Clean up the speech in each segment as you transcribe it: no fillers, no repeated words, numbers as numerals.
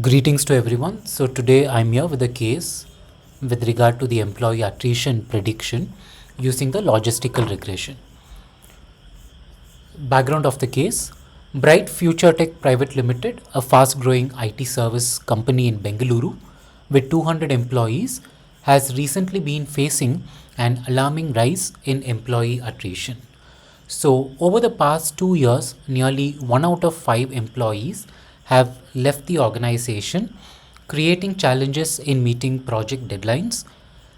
Greetings to everyone. So today I'm here with a case with regard to the employee attrition prediction using the logistical regression. Background of the case: BrightFuture Tech Pvt Limited, a fast-growing IT service company in Bengaluru with 200 employees, has recently been facing an alarming rise in employee attrition. So over the past 2 years, nearly 1 out of 5 employees have left the organization, creating challenges in meeting project deadlines,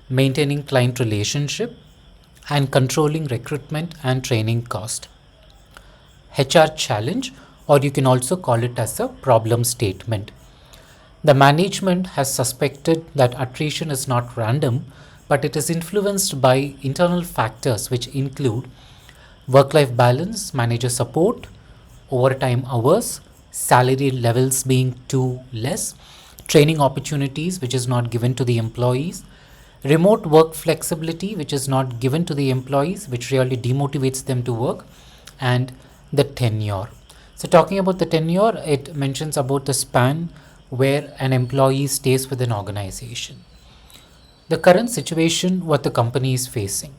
maintaining client relationship, and controlling recruitment and training cost. HR challenge, or you can also call it as a problem statement. The management has suspected that attrition is not random, but it is influenced by internal factors which include work-life balance, manager support, overtime hours, salary levels being too less, training opportunities which is not given to the employees, remote work flexibility which is not given to the employees, which really demotivates them to work, and the tenure. So talking about the tenure, it mentions about the span where an employee stays with an organization. The current situation what the company is facing.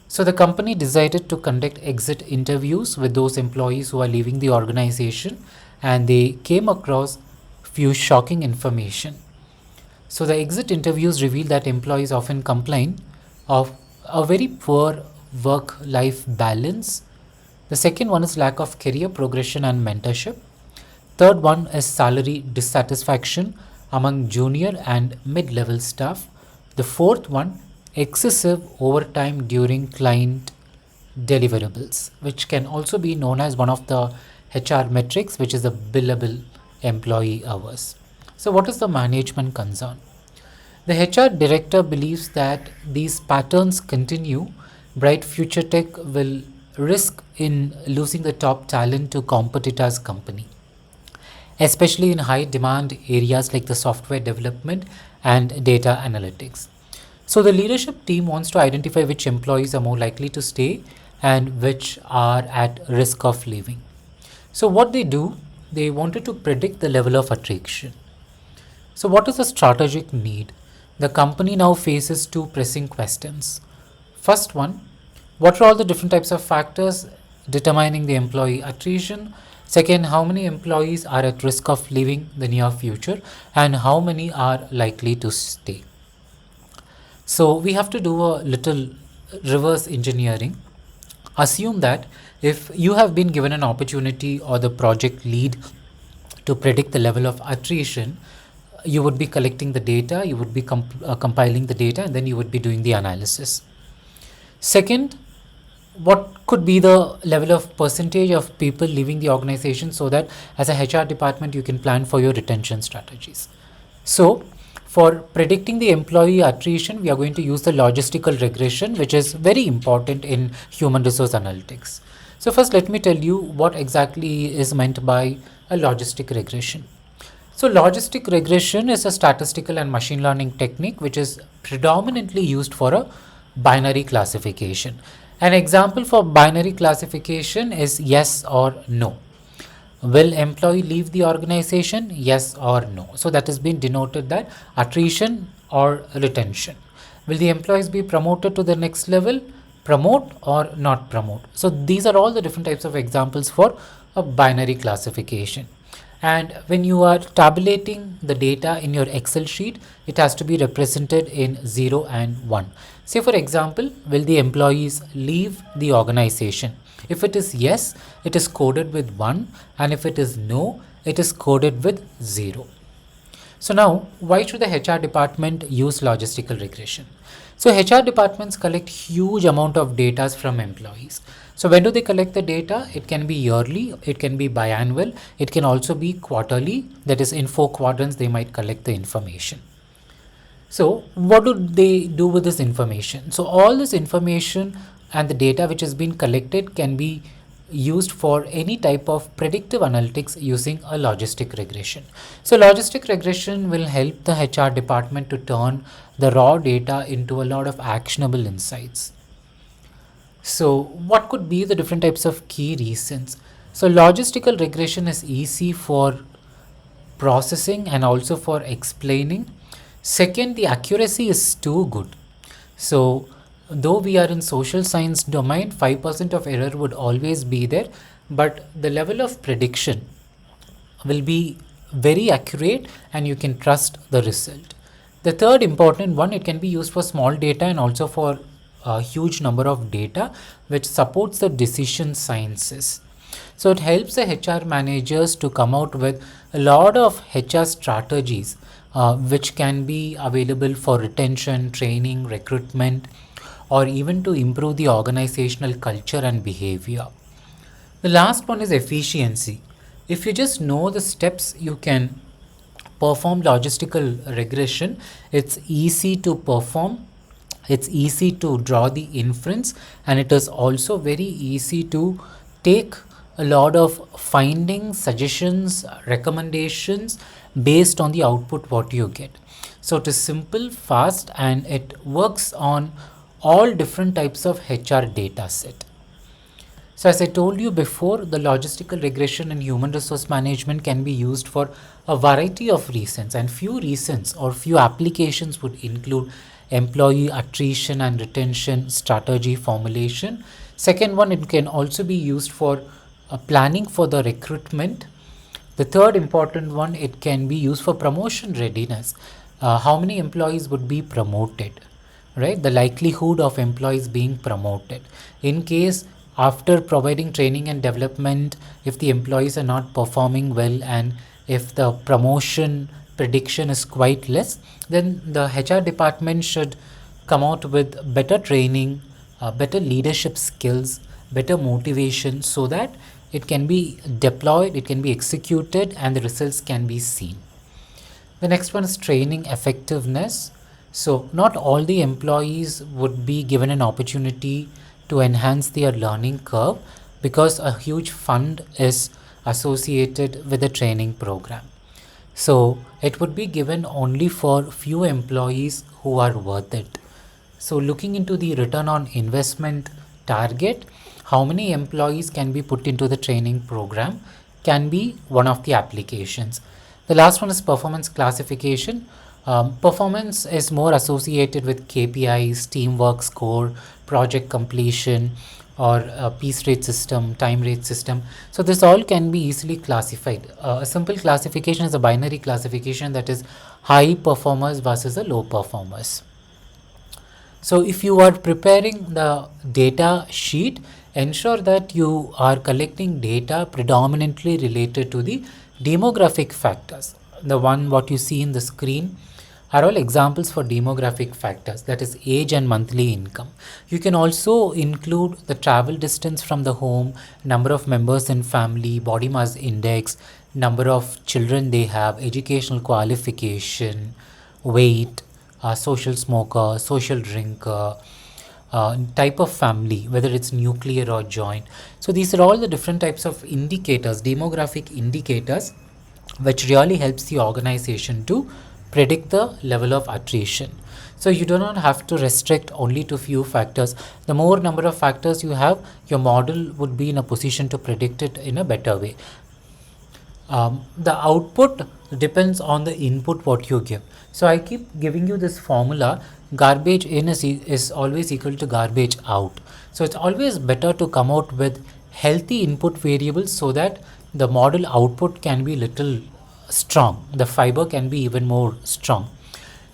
So the company decided to conduct exit interviews with those employees who are leaving the organization, and they came across few shocking information. So the exit interviews reveal that employees often complain of a very poor work-life balance. The second one is lack of career progression and mentorship. Third one is salary dissatisfaction among junior and mid-level staff. The fourth one, excessive overtime during client deliverables, which can also be known as one of the HR metrics, which is the billable employee hours. So what is the management concern? The HR director believes that these patterns continue, BrightFuture Tech will risk in losing the top talent to competitors' company, especially in high demand areas like the software development and data analytics. So the leadership team wants to identify which employees are more likely to stay and which are at risk of leaving. So what they do, they wanted to predict the level of attrition. So what is the strategic need? The company now faces two pressing questions. First one, what are all the different types of factors determining the employee attrition? Second, how many employees are at risk of leaving the near future and how many are likely to stay? So we have to do a little reverse engineering. Assume that if you have been given an opportunity or the project lead to predict the level of attrition, you would be collecting the data, you would be compiling the data, and then you would be doing the analysis. Second, what could be the level of percentage of people leaving the organization so that as a HR department you can plan for your retention strategies. So for predicting the employee attrition, we are going to use the logistical regression, which is very important in human resource analytics. So first let me tell you what exactly is meant by a logistic regression. So logistic regression is a statistical and machine learning technique which is predominantly used for a binary classification. An example for binary classification is yes or no. Will employee leave the organization? Yes or no. So that has been denoted that attrition or retention. Will the employees be promoted to the next level? Promote or not promote. So these are all the different types of examples for a binary classification. And when you are tabulating the data in your Excel sheet, it has to be represented in 0 and 1. Say for example, will the employees leave the organization? If it is yes, it is coded with 1, and if it is no, it is coded with 0. So now, why should the HR department use logistical regression? So HR departments collect huge amount of data from employees. So when do they collect the data? It can be yearly, it can be biannual, it can also be quarterly. That is, in 4 quadrants they might collect the information. So what do they do with this information? So all this information and the data which has been collected can be used for any type of predictive analytics using a logistic regression. So logistic regression will help the HR department to turn the raw data into a lot of actionable insights. So what could be the different types of key reasons? So logistical regression is easy for processing and also for explaining. Second, the accuracy is too good. So though we are in social science domain, 5% of error would always be there, but the level of prediction will be very accurate and you can trust the result. The third important one, it can be used for small data and also for a huge number of data, which supports the decision sciences. So it helps the HR managers to come out with a lot of HR strategies which can be available for retention, training, recruitment, or even to improve the organizational culture and behavior. The last one is efficiency. If you just know the steps you can perform logistical regression, it's easy to perform, it's easy to draw the inference, and it is also very easy to take a lot of findings, suggestions, recommendations based on the output what you get. So it is simple, fast, and it works on all different types of HR data set. So as I told you before, the logistical regression and human resource management can be used for a variety of reasons, and few reasons or few applications would include employee attrition and retention strategy formulation. Second one, it can also be used for planning for the recruitment. The third important one, it can be used for promotion readiness. How many employees would be promoted, right? The likelihood of employees being promoted. In case after providing training and development, if the employees are not performing well and if the promotion prediction is quite less, then the HR department should come out with better training, better leadership skills, better motivation, so that it can be deployed, it can be executed, and the results can be seen. The next one is training effectiveness. So not all the employees would be given an opportunity to enhance their learning curve, because a huge fund is associated with the training program. So it would be given only for few employees who are worth it. So looking into the return on investment target, how many employees can be put into the training program can be one of the applications. The last one is performance classification. Performance is more associated with KPIs, teamwork score, project completion, or a piece rate system, time rate system. So this all can be easily classified. A simple classification is a binary classification, that is high performers versus the low performers. So if you are preparing the data sheet, ensure that you are collecting data predominantly related to the demographic factors. The one what you see in the screen are all examples for demographic factors, that is age and monthly income. You can also include the travel distance from the home, number of members in family, body mass index, number of children they have, educational qualification, weight, social smoker, social drinker, type of family, whether it's nuclear or joint. So these are all the different types of indicators, demographic indicators, which really helps the organization to predict the level of attrition. So you do not have to restrict only to few factors. The more number of factors you have, your model would be in a position to predict it in a better way. The output depends on the input what you give. So I keep giving you this formula: garbage in is always equal to garbage out. So it's always better to come out with healthy input variables so that the model output can be little strong, the fiber can be even more strong.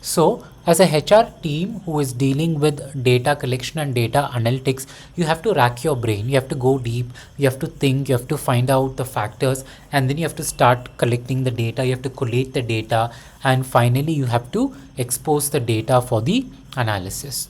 So as a HR team who is dealing with data collection and data analytics, you have to rack your brain, you have to go deep, you have to think, you have to find out the factors, and then you have to start collecting the data, you have to collate the data, and finally you have to expose the data for the analysis.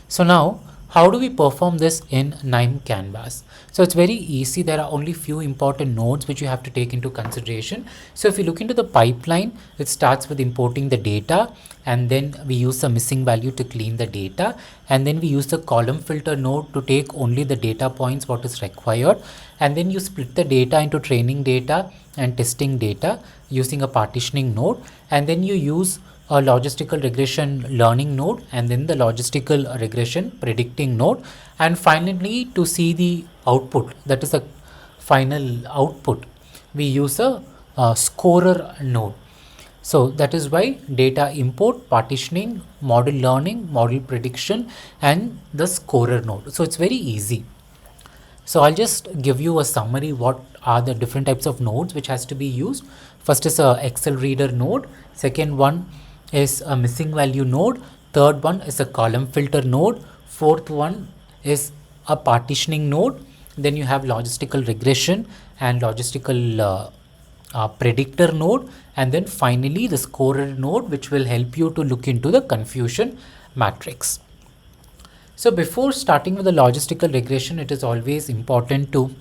So now, how do we perform this in KNIME Canvas? So it's very easy. There are only few important nodes which you have to take into consideration. So if you look into the pipeline, it starts with importing the data, and then we use the missing value to clean the data, and then we use the column filter node to take only the data points what is required, and then you split the data into training data and testing data using a partitioning node, and then you use a logistical regression learning node, and then the logistical regression predicting node, and finally to see the output, that is the final output, we use a scorer node. So that is why data import, partitioning, model learning, model prediction, and the scorer node. So it's very easy. So I'll just give you a summary what are the different types of nodes which has to be used. First is a Excel reader node. Second one is a missing value node. Third one is a column filter node. Fourth one is a partitioning node. Then you have logistical regression and logistical predictor node, and then finally the scorer node, which will help you to look into the confusion matrix. So before starting with the logistical regression, it is always important to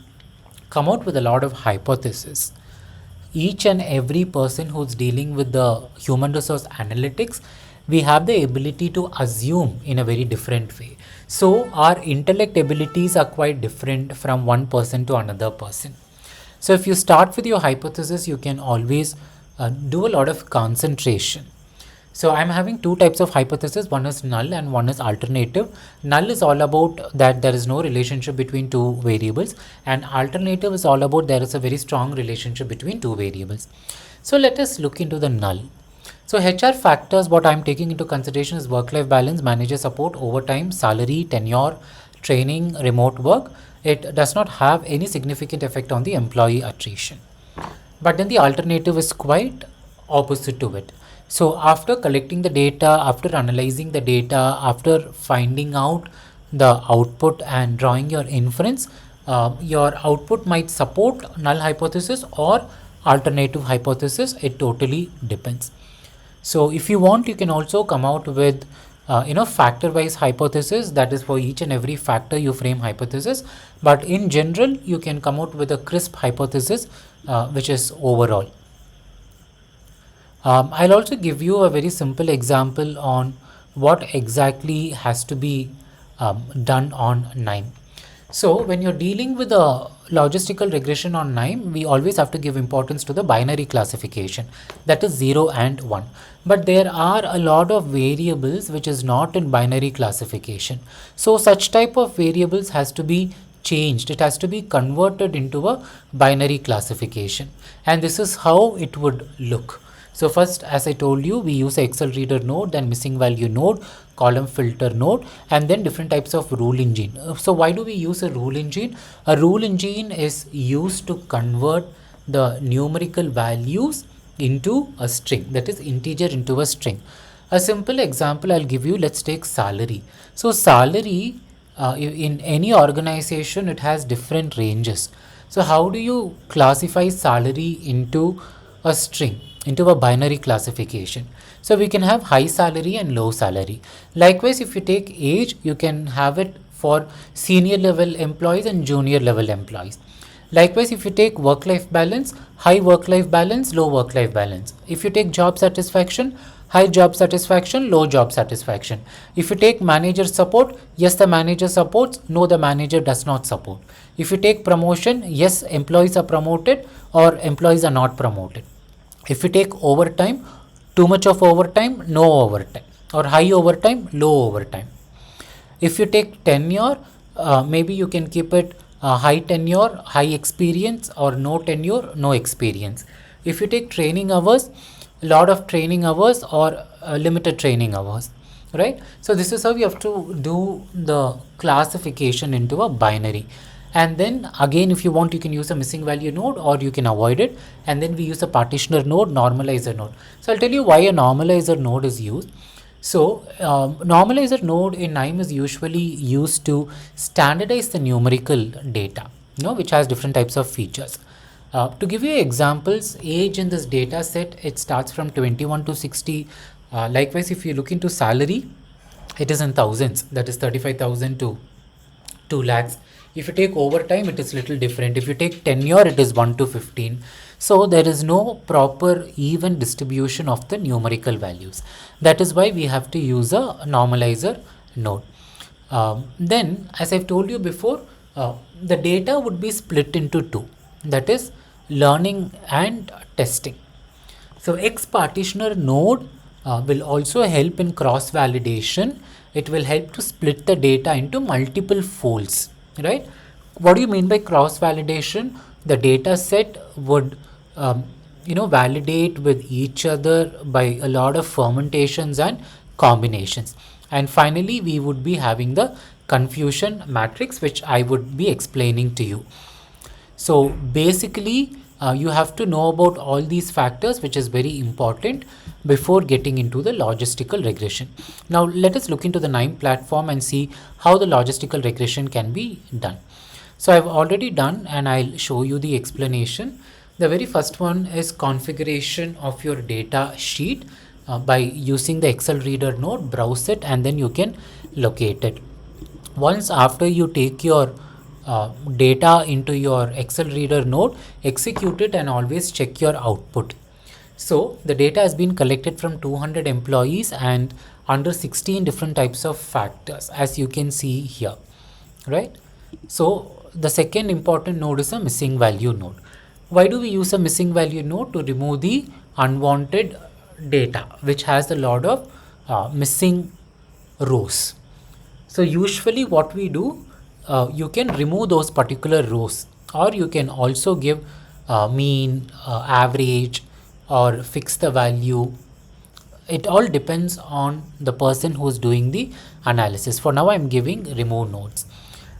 come out with a lot of hypotheses. Each and every person who's dealing with the human resource analytics, we have the ability to assume in a very different way. So our intellect abilities are quite different from one person to another person. So if you start with your hypothesis, you can always do a lot of concentration. So I'm having two types of hypothesis. One is null and one is alternative. Null is all about that there is no relationship between two variables, and alternative is all about there is a very strong relationship between two variables. So let us look into the null. So HR factors, what I'm taking into consideration is work-life balance, manager support, overtime, salary, tenure, training, remote work. It does not have any significant effect on the employee attrition. But then the alternative is quite opposite to it. So after collecting the data, after analyzing the data, after finding out the output and drawing your inference, your output might support null hypothesis or alternative hypothesis. It totally depends. So if you want, you can also come out with factor wise hypothesis, that is for each and every factor you frame hypothesis, but in general you can come out with a crisp hypothesis which is overall. I'll also give you a very simple example on what exactly has to be done on KNIME. So when you're dealing with a logistical regression on KNIME, we always have to give importance to the binary classification, that is 0 and 1. But there are a lot of variables which is not in binary classification. So such type of variables has to be changed. It has to be converted into a binary classification. And this is how it would look. So first, as I told you, we use Excel reader node, then missing value node, column filter node, and then different types of rule engine. So why do we use a rule engine? A rule engine is used to convert the numerical values into a string, that is integer into a string. A simple example I'll give you, let's take salary. So salary in any organization, it has different ranges. So how do you classify salary into a string, into a binary classification? So we can have high salary and low salary. Likewise, if you take age, you can have it for senior level employees and junior level employees. Likewise, if you take work-life balance, high work-life balance, low work-life balance. If you take job satisfaction, high job satisfaction, low job satisfaction. If you take manager support, yes, the manager supports, no, the manager does not support. If you take promotion, yes, employees are promoted or employees are not promoted. If you take overtime, too much of overtime, no overtime, or high overtime, low overtime. If you take tenure, maybe you can keep it high tenure, high experience, or no tenure, no experience. If you take training hours, a lot of training hours or limited training hours, right? So this is how you have to do the classification into a binary. And then again, if you want, you can use a missing value node or you can avoid it. And then we use a partitioner node, normalizer node. So I'll tell you why a normalizer node is used. So normalizer node in KNIME is usually used to standardize the numerical data, which has different types of features. To give you examples, age in this data set, it starts from 21 to 60. Likewise, if you look into salary, it is in thousands, that is 35,000 to 2 lakhs. If you take overtime, it is little different. If you take tenure, it is 1 to 15. So there is no proper even distribution of the numerical values. That is why we have to use a normalizer node. Then, as I've told you before, the data would be split into two, that is learning and testing. So X partitioner node will also help in cross validation. It will help to split the data into multiple folds, right? What do you mean by cross validation? The data set would validate with each other by a lot of fermentations and combinations. And finally, we would be having the confusion matrix, which I would be explaining to you. So basically, you have to know about all these factors, which is very important before getting into the logistical regression. Now let us look into the KNIME platform and see how the logistical regression can be done. So I've already done, and I'll show you the explanation. The very first one is configuration of your data sheet by using the Excel reader node, browse it, and then you can locate it. Once after you take your data into your Excel reader node, execute it and always check your output. So the data has been collected from 200 employees and under 16 different types of factors, as you can see here, right? So the second important node is a missing value node. Why do we use a missing value node? To remove the unwanted data, which has a lot of missing rows. So usually what we do, you can remove those particular rows, or you can also give mean, average, or fix the value. It all depends on the person who's doing the analysis. For now, I'm giving remove nodes.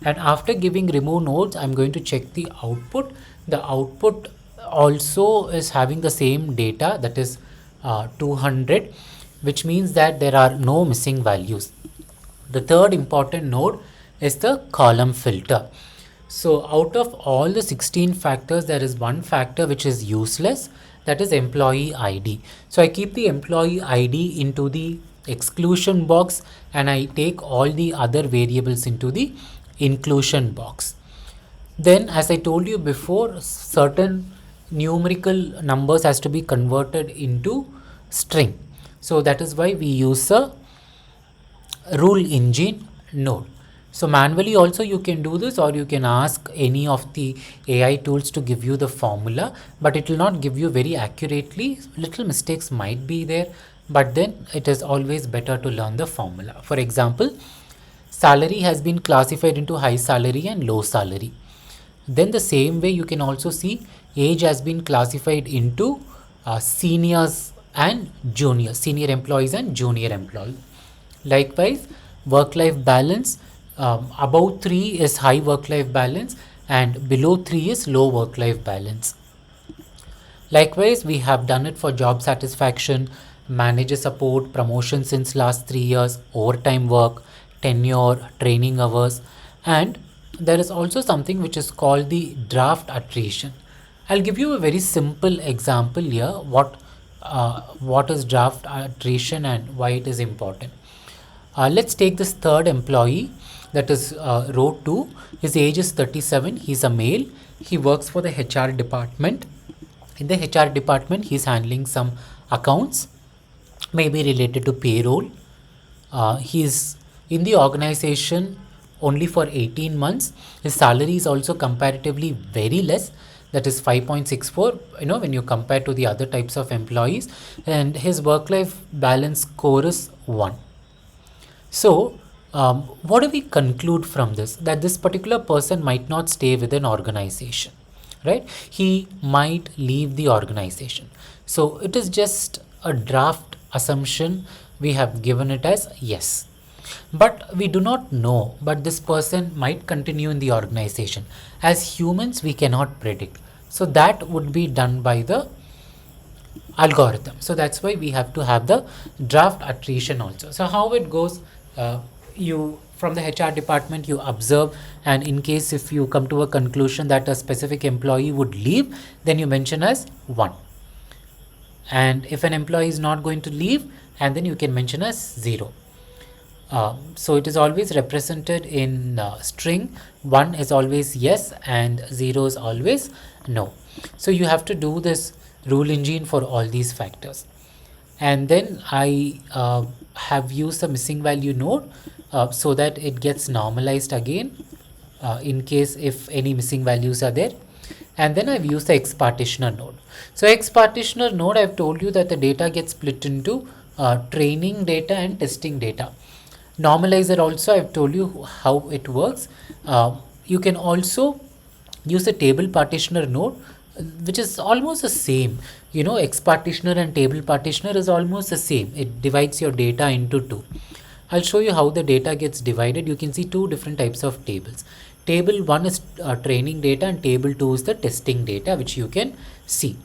And after giving remove nodes, I'm going to check the output. The output also is having the same data, that is 200, which means that there are no missing values. The third important node is the column filter. So out of all the 16 factors, there is one factor which is useless, that is employee ID. So I keep the employee ID into the exclusion box, and I take all the other variables into the inclusion box. Then, as I told you before, certain numerical numbers has to be converted into string. So that is why we use a rule engine node. So manually also you can do this, or you can ask any of the AI tools to give you the formula, but it will not give you very accurately. Little mistakes might be there, but then it is always better to learn the formula. For example, salary has been classified into high salary and low salary. Then the same way you can also see age has been classified into seniors and juniors, senior employees and junior employees. Likewise, work-life balance, above 3 is high work-life balance and below 3 is low work-life balance. Likewise, we have done it for job satisfaction, manager support, promotion since last 3 years, overtime work, tenure, training hours, and there is also something which is called the draft attrition. I'll give you a very simple example here, what is draft attrition and why it is important. Let's take this third employee, that is row 2. His age is 37. He's a male. He works for the HR department. In the HR department, he's handling some accounts, maybe related to payroll. He's in the organization only for 18 months. His salary is also comparatively very less, that is 5.64, when you compare to the other types of employees, and his work-life balance score is 1. So what do we conclude from this? That this particular person might not stay with an organization, right? He might leave the organization. So it is just a draft assumption. We have given it as yes. But we do not know, but this person might continue in the organization. As humans, we cannot predict. So that would be done by the algorithm. So that's why we have to have the draft attrition also. So how it goes, you from the HR department, you observe, and in case if you come to a conclusion that a specific employee would leave, then you mention as 1. And if an employee is not going to leave, and then you can mention as 0. So it is always represented in string. 1 is always yes and 0 is always no. So you have to do this rule engine for all these factors. And then I have used the missing value node so that it gets normalized again in case if any missing values are there. And then I've used the X partitioner node. So X partitioner node, I've told you that the data gets split into training data and testing data. Normalizer also, I've told you how it works. You can also use a table partitioner node, which is almost the same. X partitioner and table partitioner is almost the same. It divides your data into two. I'll show you how the data gets divided. You can see two different types of tables. Table 1 is training data and table 2 is the testing data, which you can see.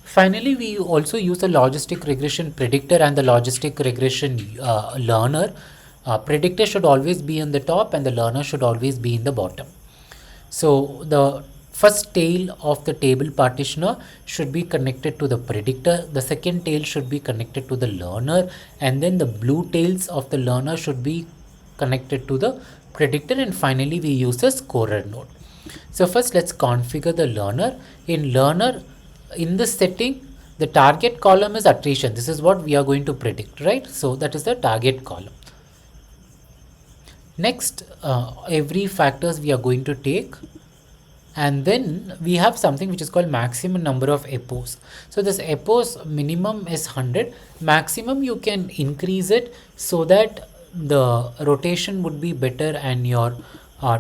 Finally, we also use the logistic regression predictor and the logistic regression learner. Predictor should always be on the top and the learner should always be in the bottom. So the first tail of the table partitioner should be connected to the predictor. The second tail should be connected to the learner, and then the blue tails of the learner should be connected to the predictor, and finally we use the scorer node. So first let's configure the learner. In learner, in this setting, the target column is attrition. This is what we are going to predict, right? So that is the target column. Next, every factors we are going to take, and then we have something which is called maximum number of epos. So this epos minimum is 100. Maximum you can increase it so that the rotation would be better and your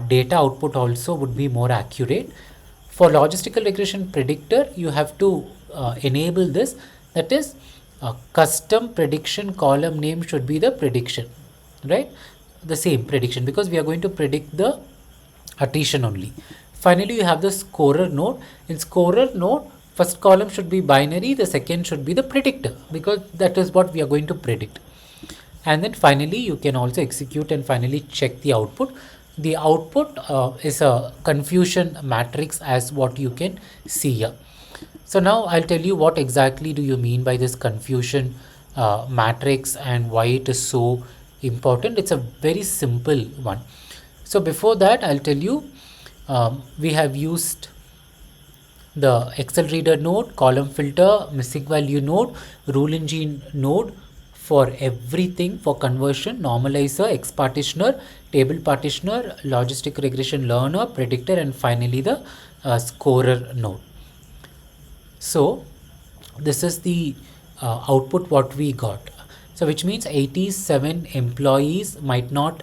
data output also would be more accurate. For logistical regression predictor, you have to enable this. That is, custom prediction column name should be the prediction, right? The same prediction, because we are going to predict the attrition only. Finally, you have the scorer node. In scorer node, first column should be binary, the second should be the predictor, because that is what we are going to predict. And then finally, you can also execute and finally check the output. The output is a confusion matrix, as what you can see here. So now I'll tell you what exactly do you mean by this confusion matrix and why it is so important. It's a very simple one. So before that, I'll tell you, we have used the Excel reader node, column filter, missing value node, rule engine node for everything, for conversion, normalizer, X partitioner, table partitioner, logistic regression learner, predictor, and finally the scorer node. So this is the output what we got. So which means 87 employees might not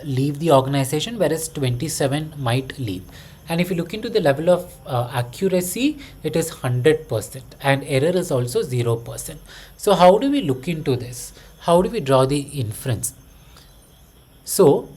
leave the organization, whereas 27 might leave. And if you look into the level of accuracy, it is 100% and error is also 0%. So how do we look into this? How do we draw the inference? So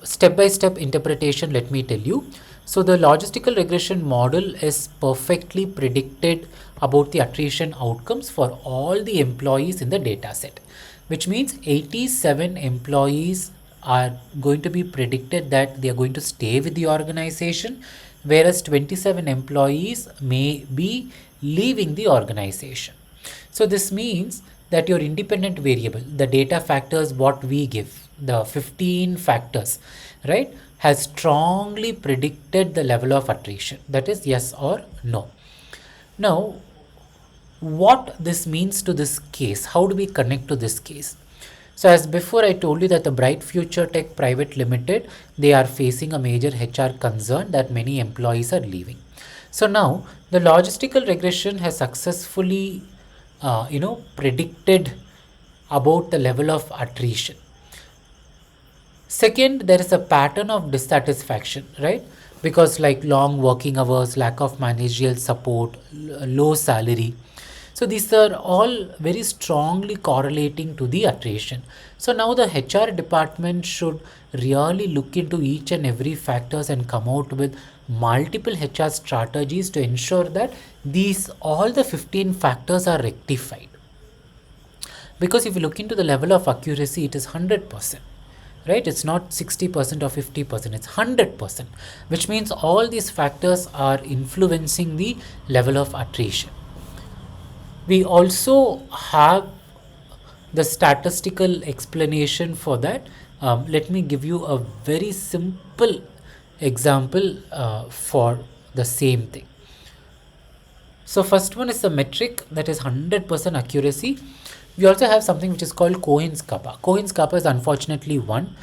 step-by-step interpretation, let me tell you. So the logistical regression model is perfectly predicted about the attrition outcomes for all the employees in the data set, which means 87 employees are going to be predicted that they are going to stay with the organization, whereas 27 employees may be leaving the organization. So this means that your independent variable, the data factors what we give, the 15 factors, right, has strongly predicted the level of attrition, that is yes or no. Now, what this means to this case, how do we connect to this case? So as before I told you that the BrightFuture Tech Pvt Limited, they are facing a major HR concern that many employees are leaving. So now the logistical regression has successfully predicted about the level of attrition. Second, there is a pattern of dissatisfaction, right? Because like long working hours, lack of managerial support, low salary. So these are all very strongly correlating to the attrition. So now the HR department should really look into each and every factors and come out with multiple HR strategies to ensure that all the 15 factors are rectified. Because if you look into the level of accuracy, it is 100%. Right? It's not 60% or 50%, it's 100%, which means all these factors are influencing the level of attrition. We also have the statistical explanation for that. Let me give you a very simple example for the same thing. So first one is the metric that is 100% accuracy. We also have something which is called Cohen's kappa. Cohen's kappa is unfortunately 1.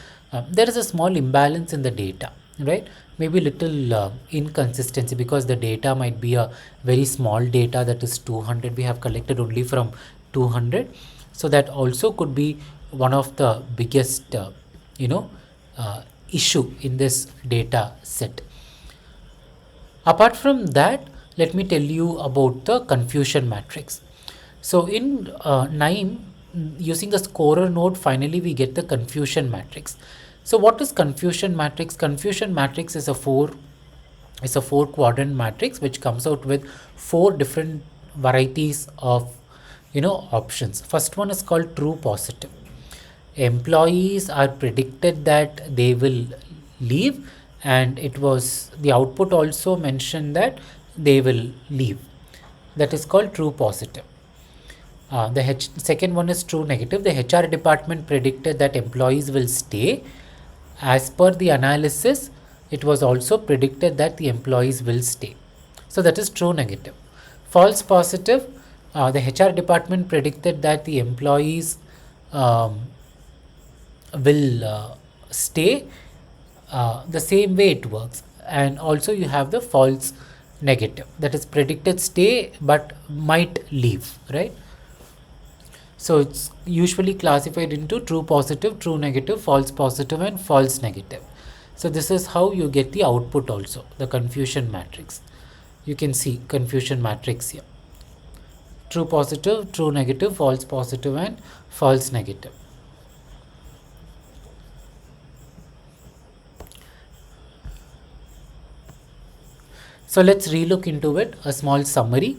There is a small imbalance in the data, right? Maybe little inconsistency because the data might be a very small data, that is 200. We have collected only from 200. So that also could be one of the biggest, issue in this data set. Apart from that, let me tell you about the confusion matrix. So in KNIME, using the scorer node, finally we get the confusion matrix. So what is confusion matrix? Confusion matrix is a four quadrant matrix which comes out with 4 different varieties of options. First one is called true positive. Employees are predicted that they will leave, and the output also mentioned that they will leave. That is called true positive. Second one is true negative. The HR department predicted that employees will stay. As per the analysis, it was also predicted that the employees will stay. So that is true negative. False positive. The HR department predicted that the employees will stay. The same way it works. And also you have the false negative, that is predicted stay but might leave, right? So it's usually classified into true positive, true negative, false positive, and false negative. So this is how you get the output also, the confusion matrix. You can see confusion matrix here. True positive, true negative, false positive, and false negative. So let's relook into it, a small summary.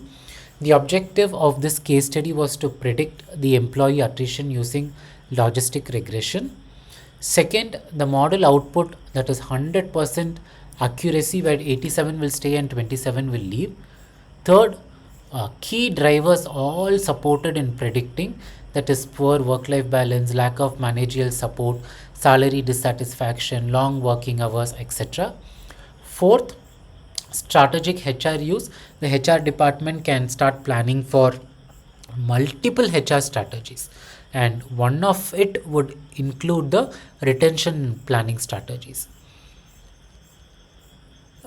The objective of this case study was to predict the employee attrition using logistic regression. Second, the model output, that is 100% accuracy, where 87 will stay and 27 will leave. Third, key drivers all supported in predicting, that is poor work-life balance, lack of managerial support, salary dissatisfaction, long working hours, etc. Fourth, strategic HR use. The HR department can start planning for multiple HR strategies, and one of it would include the retention planning strategies.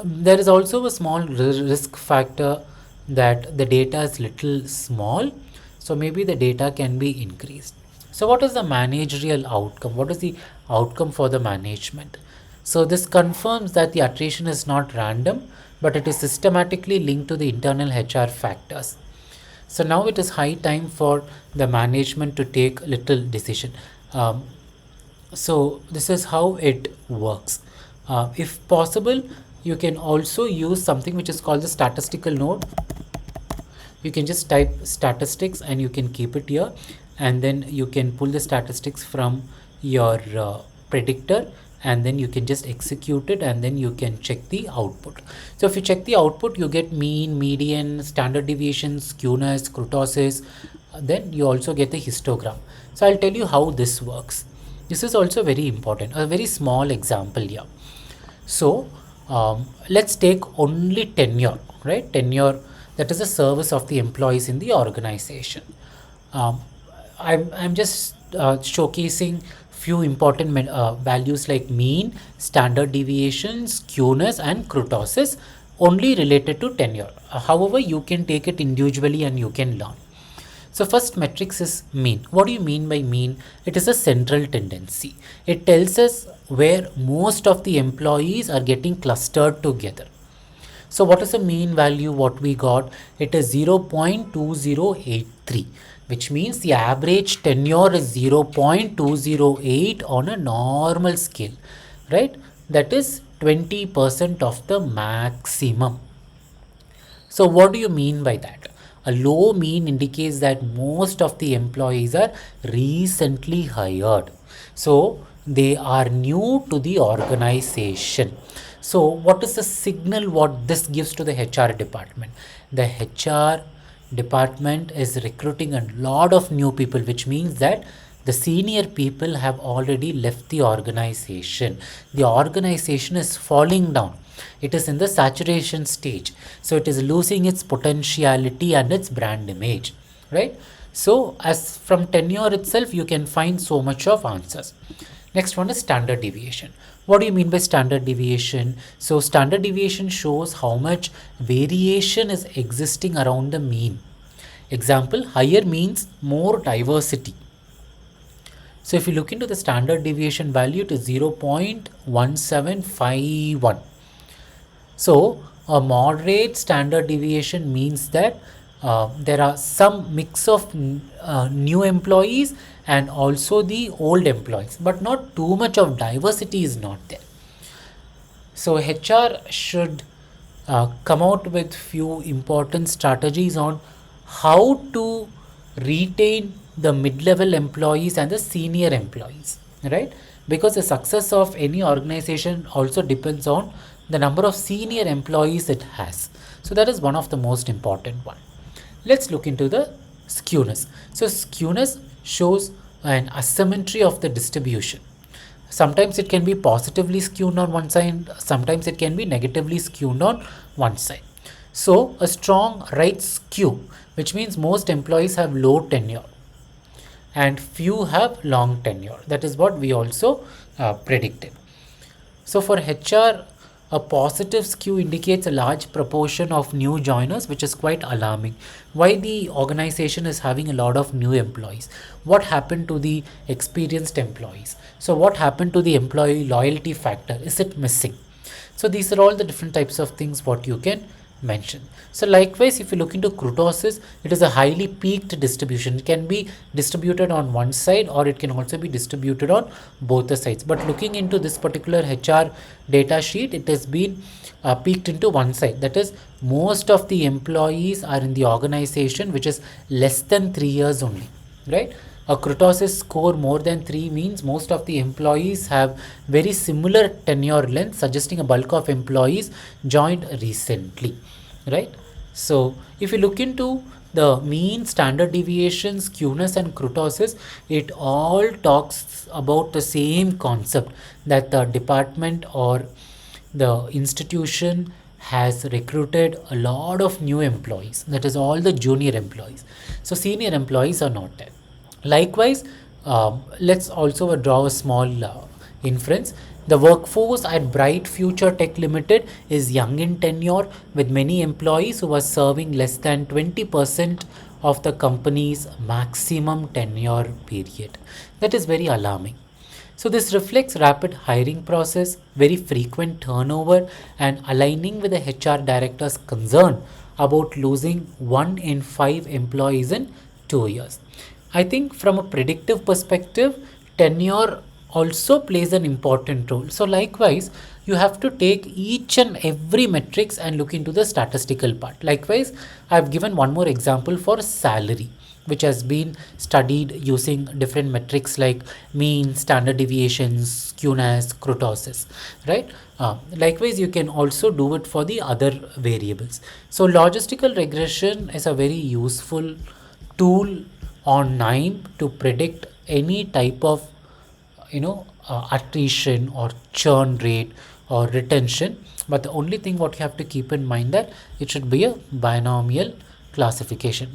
There is also a small risk factor that the data is little small, so maybe the data can be increased. So what is the managerial outcome? What is the outcome for the management? So this confirms that the attrition is not random, but it is systematically linked to the internal HR factors. So now it is high time for the management to take little decision. So this is how it works. If possible, you can also use something which is called the statistical node. You can just type statistics and you can keep it here, and then you can pull the statistics from your predictor, and then you can just execute it, and then you can check the output. So if you check the output, you get mean, median, standard deviation, skewness, kurtosis. Then you also get the histogram. So I'll tell you how this works. This is also very important, a very small example here. So let's take only tenure, right? Tenure, that is the service of the employees in the organization. I'm just showcasing few important values like mean, standard deviation, skewness, and kurtosis, only related to tenure. However, you can take it individually and you can learn. So first metrics is mean. What do you mean by mean? It is a central tendency. It tells us where most of the employees are getting clustered together. So what is the mean value? What we got? It is 0.2083. which means the average tenure is 0.208 on a normal scale, right? That is 20% of the maximum. So what do you mean by that? A low mean indicates that most of the employees are recently hired. So they are new to the organization. So what is the signal what this gives to the HR department? The HR department is recruiting a lot of new people, which means that the senior people have already left the organization. The organization is falling down. It is in the saturation stage. So it is losing its potentiality and its brand image, right? So as from tenure itself, you can find so much of answers. Next one is standard deviation. What do you mean by standard deviation? So standard deviation shows how much variation is existing around the mean. Example, higher means more diversity. So if you look into the standard deviation value, it is 0.1751. So A moderate standard deviation means that there are some mix of new employees and also the old employees, but not too much of diversity is not there. So HR should come out with few important strategies on how to retain the mid-level employees and the senior employees, right? Because the success of any organization also depends on the number of senior employees it has. So that is one of the most important one. Let's look into the skewness. So skewness shows an asymmetry of the distribution. Sometimes it can be positively skewed on one side, sometimes it can be negatively skewed on one side. So a strong right skew, which means most employees have low tenure and few have long tenure. That is what we also predicted. So for HR, a positive skew indicates a large proportion of new joiners, which is quite alarming. Why the organization is having a lot of new employees? What happened to the experienced employees? So what happened to the employee loyalty factor? Is it missing? So these are all the different types of things what you can mention. So likewise, if you look into kurtosis, it is a highly peaked distribution. It can be distributed on one side or it can also be distributed on both the sides. But looking into this particular HR data sheet, it has been peaked into one side. That is, most of the employees are in the organization which is less than 3 years only, right? A kurtosis score more than 3 means most of the employees have very similar tenure length, suggesting a bulk of employees joined recently, right? So if you look into the mean, standard deviation, skewness and kurtosis, it all talks about the same concept, that the department or the institution has recruited a lot of new employees. That is all the junior employees. So senior employees are not there. Likewise, let's also draw a small inference. The workforce at BrightFuture Tech Limited is young in tenure, with many employees who are serving less than 20% of the company's maximum tenure period. That is very alarming. So this reflects rapid hiring process, very frequent turnover, and aligning with the HR director's concern about losing 1 in 5 employees in 2 years. I think from a predictive perspective, tenure also plays an important role. So likewise, you have to take each and every metrics and look into the statistical part. Likewise, I have given one more example for salary, which has been studied using different metrics like mean, standard deviations, skewness, kurtosis, right? Likewise, you can also do it for the other variables. So logistical regression is a very useful tool on KNIME to predict any type of attrition or churn rate or retention. But the only thing what you have to keep in mind that it should be a binary classification.